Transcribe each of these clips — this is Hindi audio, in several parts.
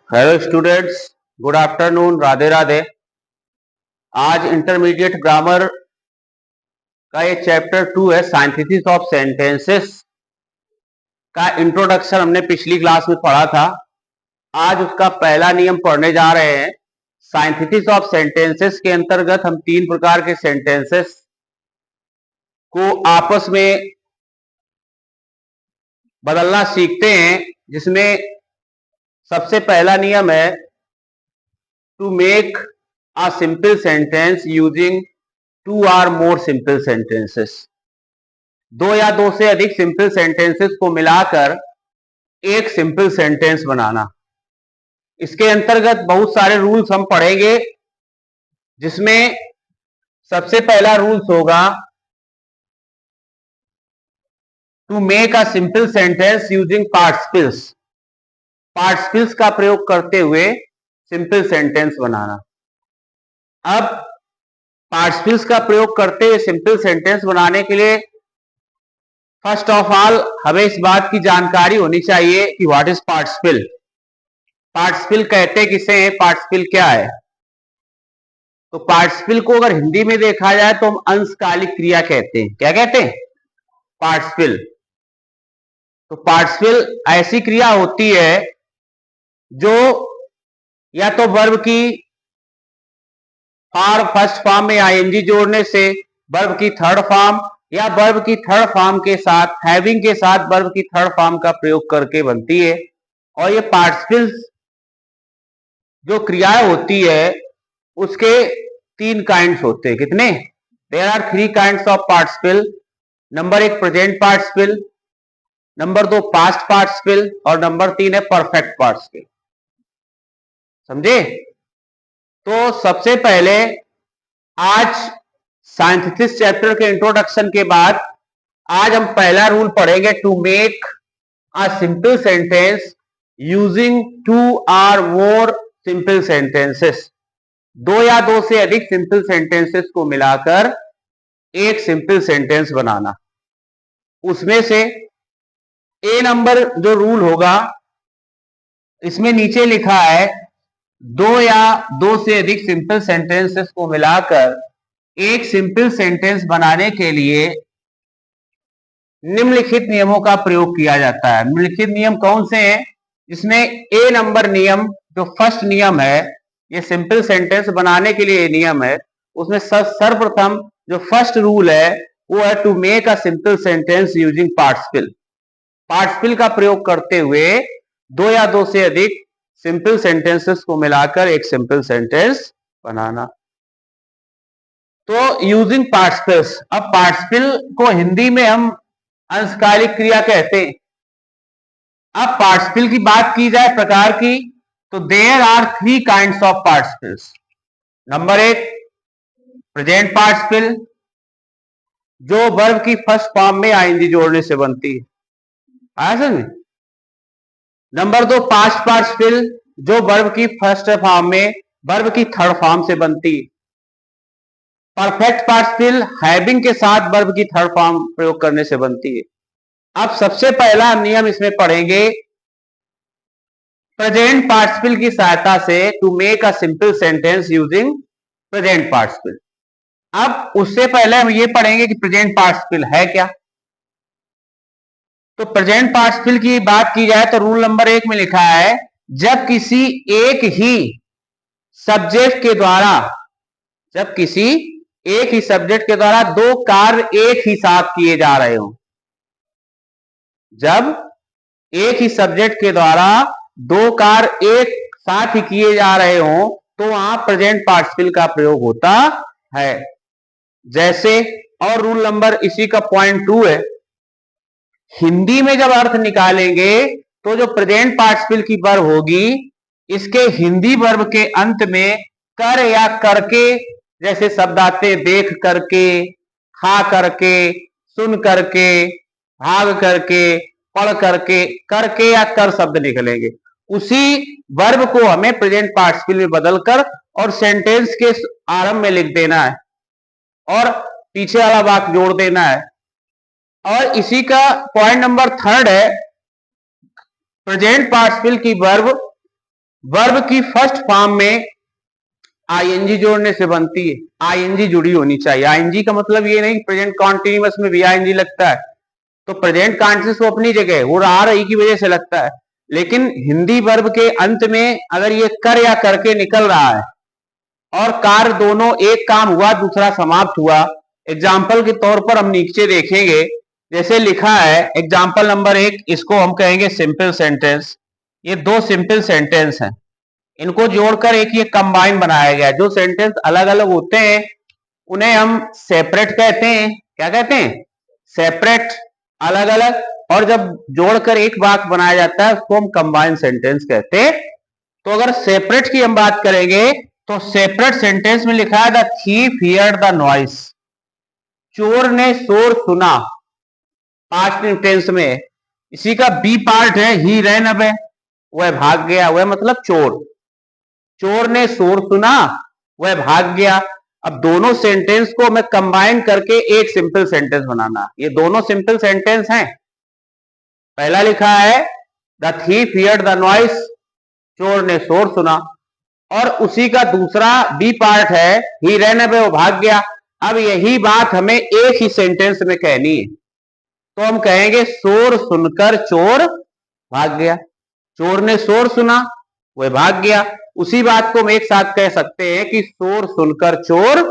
Hello students, good afternoon, Radhe Radhe. आज इंटरमीडिएट ग्रामर का ये चैप्टर 2 है, साइंथेसिस ऑफ सेंटेंसेस का इंट्रोडक्शन हमने पिछली क्लास में पढ़ा था। आज उसका पहला नियम पढ़ने जा रहे हैं। साइंथेसिस ऑफ सेंटेंसेस के अंतर्गत हम 3 प्रकार के सेंटेंसेस को आपस में बदलना सीखते हैं, जिसमें सबसे पहला नियम है to make a simple sentence using 2 or more simple sentences। 2 या 2 से अधिक सिंपल सेंटेंसेस को मिलाकर एक सिंपल सेंटेंस बनाना। इसके अंतर्गत बहुत सारे रूल्स हम पढ़ेंगे, जिसमें सबसे पहला रूल्स होगा to make a simple sentence using participles. Participles का प्रयोग करते हुए सिंपल सेंटेंस बनाना। अब पार्टिसिपल्स का प्रयोग करते हुए सिंपल सेंटेंस बनाने के लिए फर्स्ट ऑफ ऑल हमें इस बात की जानकारी होनी चाहिए कि व्हाट इज पार्टिसिपल। पार्टिसिपल कहते किसे हैं, पार्टिसिपल क्या है? तो पार्टिसिपल को अगर हिंदी में देखा जाए तो हम अंशकालिक क्रिया कहते हैं। क्या कहते हैं? पार्टिसिपल। तो पार्टिसिपल ऐसी क्रिया होती है जो या तो वर्ब की फर्स्ट फॉर्म में आईएनजी जोड़ने से, वर्ब की थर्ड फॉर्म या वर्ब की थर्ड फॉर्म के साथ, हैविंग के साथ वर्ब की थर्ड फॉर्म का प्रयोग करके बनती है। और ये पार्टिसिपल्स जो क्रियाएं होती है उसके 3 काइंड्स होते हैं। कितने? There are 3 kinds of participle. Number 1 present participle, number 2 past participle और नंबर 3 है परफेक्ट पार्टिसिपल। समझे? तो सबसे पहले आज साइंथेसिस चैप्टर के इंट्रोडक्शन के बाद आज हम पहला रूल पढ़ेंगे to make a simple sentence using 2 और मोर सिंपल सेंटेंसेस। 2 या 2 से अधिक सिंपल सेंटेंसेस को मिलाकर एक सिंपल सेंटेंस बनाना। उसमें से ए नंबर जो रूल होगा, इसमें नीचे लिखा है 2 या 2 से अधिक सिंपल सेंटेंसेस को मिलाकर एक सिंपल सेंटेंस बनाने के लिए निम्नलिखित नियमों का प्रयोग किया जाता है। निम्नलिखित नियम कौन से हैं? जिसमें ए नंबर नियम जो फर्स्ट नियम है, ये सिंपल सेंटेंस बनाने के लिए नियम है, उसमें सर्वप्रथम जो फर्स्ट रूल है वो है to make a simple sentence using participle. Participle का प्रयोग करते हुए 2 या 2 से अधिक सिंपल सेंटेंसेस को मिलाकर एक सिंपल सेंटेंस बनाना। तो यूजिंग पार्टिसिपल्स। अब पार्टिसिपल को हिंदी में हम अंशकालिक क्रिया कहते हैं। अब पार्टिसिपल की बात की जाए प्रकार की, तो there are 3 kinds of participles. Number 1 present participle, जो वर्ब की फर्स्ट फॉर्म में आईएनजी जोड़ने से बनती है। आया समझ? नंबर 2 पास्ट पार्टिसिपल, जो वर्ब की फर्स्ट फॉर्म में वर्ब की थर्ड फॉर्म से बनती है। परफेक्ट पार्टिसिपल हैविंग के साथ वर्ब की थर्ड फॉर्म प्रयोग करने से बनती है। अब सबसे पहला नियम इसमें पढ़ेंगे प्रेजेंट पार्टिसिपल की सहायता से to make a simple sentence using present participle. अब उससे पहले हम ये पढ़ेंगे कि प्रेजेंट पार्टिसिपल है क्या। तो प्रेजेंट पार्टिसिपल की बात की जाए तो रूल नंबर 1 में लिखा है जब किसी एक ही सब्जेक्ट के द्वारा, जब किसी एक ही सब्जेक्ट के द्वारा 2 कार्य एक ही साथ किए जा रहे हो। जब एक ही सब्जेक्ट के द्वारा 2 कार्य एक साथ ही किए जा रहे हो तो वहां प्रेजेंट पार्टिसिपल का प्रयोग होता है। जैसे, और रूल नंबर इसी का पॉइंट 2 है, हिंदी में जब अर्थ निकालेंगे तो जो प्रेजेंट पार्टिसिपल की वर्ब होगी, इसके हिंदी वर्ब के अंत में कर या करके जैसे शब्द आते, देख करके, खा करके, सुन करके, भाग करके, पढ़ करके, करके या कर शब्द निकलेंगे। उसी वर्ब को हमें प्रेजेंट पार्टिसिपल में बदलकर और सेंटेंस के आरंभ में लिख देना है और पीछे वाला वाक्य जोड़ देना है। और इसी का पॉइंट नंबर 3 है प्रेजेंट पार्टिसिपल की वर्ब वर्ब की फर्स्ट फॉर्म में आईएनजी जोड़ने से बनती है। आईएनजी जुड़ी होनी चाहिए। आईएनजी का मतलब ये नहीं प्रेजेंट कॉन्टिन्यूअस में भी आईएनजी लगता है, तो प्रेजेंट कॉन्टिन्यूअस वो अपनी जगह है, वो आ रही की वजह से लगता है। लेकिन हिंदी वर्ब के अंत में अगर ये कर या करके निकल रहा है और कार दोनों, एक काम हुआ दूसरा समाप्त हुआ, एग्जाम्पल के तौर पर हम नीचे देखेंगे, जैसे लिखा है एग्जाम्पल नंबर 1, इसको हम कहेंगे सिंपल सेंटेंस। ये दो सिंपल सेंटेंस हैं, इनको जोड़कर एक ये कंबाइन बनाया गया। जो सेंटेंस अलग अलग होते हैं उन्हें हम सेपरेट कहते हैं। क्या कहते हैं? सेपरेट, अलग अलग। और जब जोड़कर एक वाक्य बनाया जाता है उसको हम कंबाइन सेंटेंस कहते हैं। तो अगर सेपरेट की हम बात करेंगे तो सेपरेट सेंटेंस में लिखा है the thief heard the noise. चोर ने शोर सुना, पास्ट टेंस में। इसी का बी पार्ट है ही रैन अवे, वह भाग गया। वह मतलब चोर। चोर ने शोर सुना, वह भाग गया। अब दोनों सेंटेंस को मैं कंबाइन करके एक सिंपल सेंटेंस बनाना। ये दोनों सिंपल सेंटेंस हैं। पहला लिखा है the thief heard the noise, चोर ने शोर सुना, और उसी का दूसरा बी पार्ट है ही रैन अवे, वो भाग गया। अब यही बात हमें एक ही सेंटेंस में कहनी है, तो हम कहेंगे शोर सुनकर चोर भाग गया। चोर ने शोर सुना, वह भाग गया। उसी बात को हम एक साथ कह सकते हैं कि शोर सुनकर चोर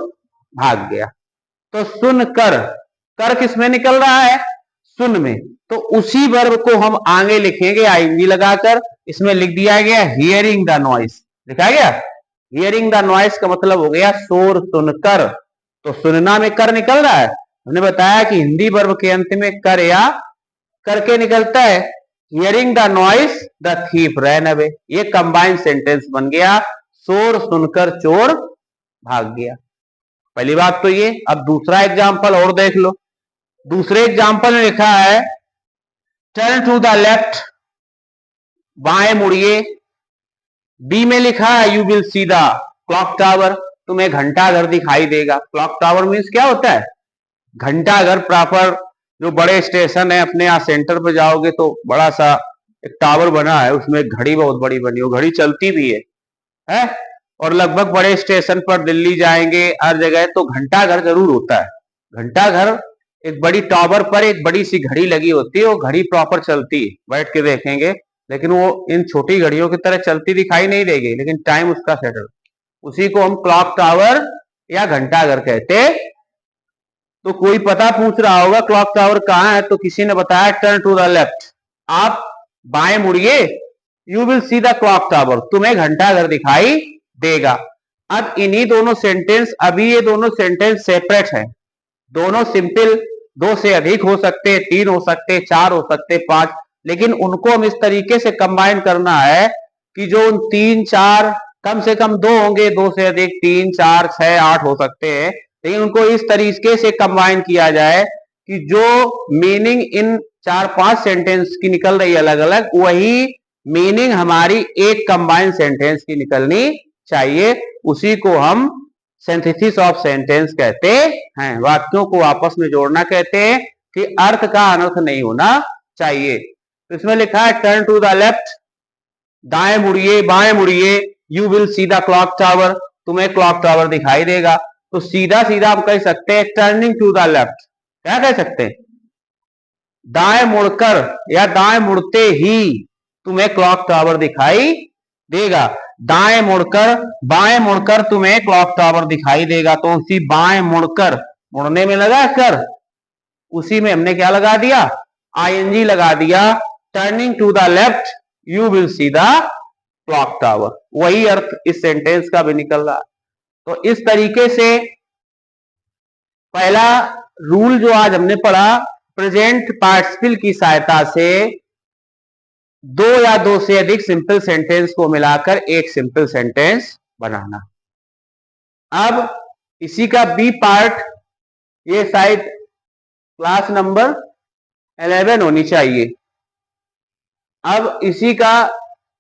भाग गया। तो सुनकर, कर किस में निकल रहा है? सुन में। तो उसी वर्ब को हम आगे लिखेंगे आईएनजी लगाकर। इसमें लिख दिया गया हियरिंग द नॉइस, लिखा गया हियरिंग द नॉइस का मतलब हो गया शोर सुनकर। तो सुनना में कर निकल रहा है। हमने बताया कि हिंदी वर्ब के अंत में कर या करके निकलता है। Hearing the noise the thief ran away, ये कंबाइंड सेंटेंस बन गया, शोर सुनकर चोर भाग गया। पहली बात तो ये। अब दूसरा एग्जाम्पल और देख लो। दूसरे एग्जाम्पल में लिखा है टर्न टू द लेफ्ट, बाएं मुड़िए। बी में लिखा है you will see the clock tower, तुम्हें घंटा घर दिखाई देगा। क्लॉक टावर मीन्स क्या होता है? घंटा घर। प्रॉपर जो बड़े स्टेशन है, अपने यहाँ सेंटर पे जाओगे तो बड़ा सा एक टावर बना है, उसमें एक घड़ी बहुत बड़ी बनी है, घड़ी चलती भी है? और लगभग बड़े स्टेशन पर दिल्ली जाएंगे हर जगह तो घंटा घर जरूर होता है। घंटा घर एक बड़ी टावर पर एक बड़ी सी घड़ी लगी होती है, वो घड़ी प्रॉपर चलती है, बैठ के देखेंगे, लेकिन वो इन छोटी घड़ियों की तरह चलती दिखाई नहीं देगी, लेकिन टाइम उसका सेटल। उसी को हम क्लॉक टावर या घंटा घर कहते। तो कोई पता पूछ रहा होगा क्लॉक टावर कहाँ है, तो किसी ने बताया टर्न टू द लेफ्ट, आप बाएं मुड़िए, you will see the clock tower, तुम्हें घंटा घर दिखाई देगा। अब इन्हीं दोनों सेंटेंस, अभी ये दोनों सेंटेंस सेपरेट हैं, दोनों सिंपल, दो से अधिक हो सकते, तीन हो सकते, चार हो सकते, पांच, लेकिन उनको हम इस तरीके से कंबाइन करना है कि जो उन तीन चार, कम से कम दो होंगे, दो से अधिक तीन चार छह आठ हो सकते हैं, लेकिन उनको इस तरीके से कंबाइन किया जाए कि जो मीनिंग इन चार पांच सेंटेंस की निकल रही है अलग अलग, वही मीनिंग हमारी एक कंबाइंड सेंटेंस की निकलनी चाहिए। उसी को हम सिंथेसिस ऑफ सेंटेंस कहते हैं। वाक्यों को आपस में जोड़ना कहते हैं कि अर्थ का अनर्थ नहीं होना चाहिए। तो इसमें लिखा है टर्न टू द लेफ्ट, दाएं मुड़िए, बाएं मुड़िए, you will see the clock tower, तुम्हें क्लॉक टावर दिखाई देगा। तो सीधा सीधा हम कह सकते हैं टर्निंग टू द लेफ्ट। क्या कह सकते हैं? दाएं मुड़कर या दाएं मुड़ते ही तुम्हें क्लॉक टावर दिखाई देगा। दाएं मुड़कर, बाएं मुड़कर तुम्हें क्लॉक टावर दिखाई देगा। तो उसी बाएं मुड़कर, मुड़ने में लगा कर, उसी में हमने क्या लगा दिया? आईएनजी लगा दिया। Turning to the left you will see the clock tower, वही अर्थ इस सेंटेंस का भी निकल रहा। तो इस तरीके से पहला रूल जो आज हमने पढ़ा, प्रेजेंट पार्टिसिपल की सहायता से दो या दो से अधिक सिंपल सेंटेंस को मिलाकर एक सिंपल सेंटेंस बनाना। अब इसी का बी पार्ट, ये शायद क्लास नंबर 11 होनी चाहिए। अब इसी का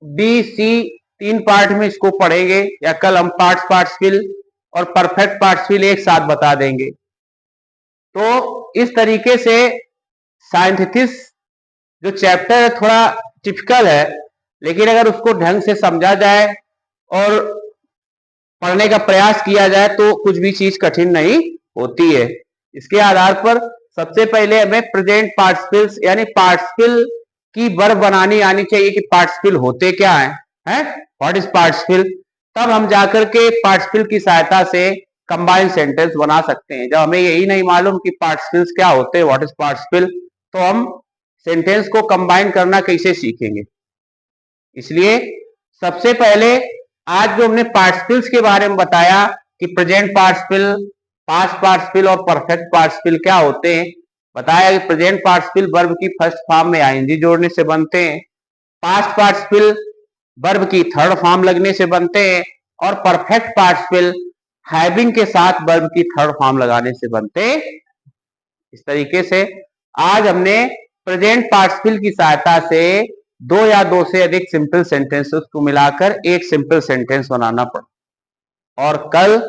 बी सी तीन पार्ट में इसको पढ़ेंगे, या कल हम पार्ट्स पार्टिसिपल और परफेक्ट पार्टिसिपल एक साथ बता देंगे। तो इस तरीके से साइंथेसिस जो चैप्टर है थोड़ा टिपिकल है, लेकिन अगर उसको ढंग से समझा जाए और पढ़ने का प्रयास किया जाए तो कुछ भी चीज कठिन नहीं होती है। इसके आधार पर सबसे पहले हमें प्रेजेंट पार्टिसिपल्स यानी पार्टिसिपल की वर्ब बनानी आनी चाहिए कि पार्टिसिपल होते क्या हैं, व्हाट इज पार्टिसिपल। तब हम जाकर के पार्टिसिपल की सहायता से कंबाइंड सेंटेंस बना सकते हैं। जब हमें यही नहीं मालूम कि पार्टिसिपल्स क्या होते हैं, व्हाट इज पार्टिसिपल, तो हम सेंटेंस को कंबाइन करना कैसे सीखेंगे। इसलिए सबसे पहले आज जो हमने पार्टिसिपल्स के बारे में बताया कि प्रेजेंट पार्टिसिपल, पास्ट पार्टिसिपल और परफेक्ट पार्टिसिपल क्या होते हैं, बताया कि प्रेजेंट पार्टिसिपल वर्ब की फर्स्ट फॉर्म में आईएनजी जोड़ने से बनते हैं, पास्ट पार्टिसिपल वर्ब की थर्ड फॉर्म लगने से बनते हैं और परफेक्ट पार्टिसिपल हैविंग के साथ वर्ब की थर्ड फॉर्म लगाने से बनते हैं। इस तरीके से आज हमने प्रेजेंट पार्टिसिपल की सहायता से दो या दो से अधिक सिंपल सेंटेंसेस को मिलाकर एक सिंपल सेंटेंस बनाना पड़ा। और कल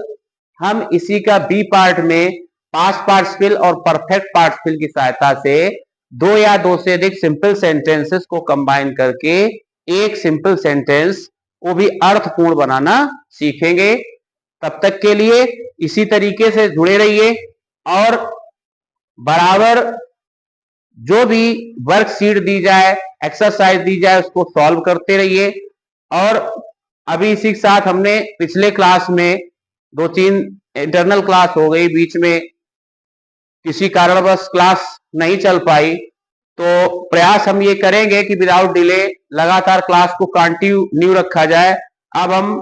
हम इसी का बी पार्ट में पास्ट पार्टिसिपल और परफेक्ट पार्टिसिपल की सहायता से दो या दो से अधिक सिंपल सेंटेंसेस को कंबाइन करके एक सिंपल सेंटेंस, वो भी अर्थपूर्ण बनाना सीखेंगे। तब तक के लिए इसी तरीके से जुड़े रहिए और बराबर जो भी वर्कशीट दी जाए, एक्सरसाइज दी जाए, उसको सॉल्व करते रहिए। और अभी इसी के साथ हमने पिछले क्लास में दो तीन इंटरनल क्लास हो गई, बीच में किसी कारणवश क्लास नहीं चल पाई, तो प्रयास हम ये करेंगे कि विदाउट डिले लगातार क्लास को कंटिन्यू रखा जाए। अब हम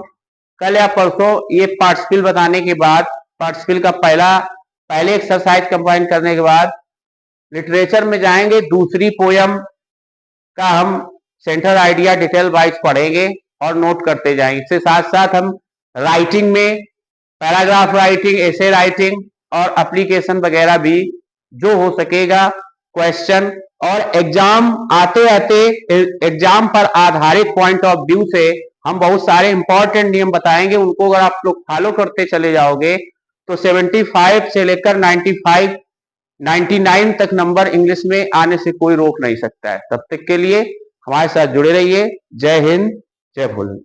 कल या परसों ये पार्टिसिपल बताने के बाद, पार्टिसिपल का पहले एक्सरसाइज कंबाइन करने के बाद लिटरेचर में जाएंगे। दूसरी पोयम का हम सेंटर आइडिया डिटेल वाइज पढ़ेंगे और नोट करते जाएंगे। इसके साथ साथ हम राइटिंग में पैराग्राफ राइटिंग, एसे राइटिंग और एप्लीकेशन वगैरह भी जो हो सकेगा, क्वेश्चन और एग्जाम आते आते एग्जाम पर आधारित पॉइंट ऑफ व्यू से हम बहुत सारे इंपॉर्टेंट नियम बताएंगे। उनको अगर आप लोग फॉलो करते चले जाओगे तो 75 से लेकर 95 99 तक नंबर इंग्लिश में आने से कोई रोक नहीं सकता है। तब तक के लिए हमारे साथ जुड़े रहिए। जय हिंद, जय भोले।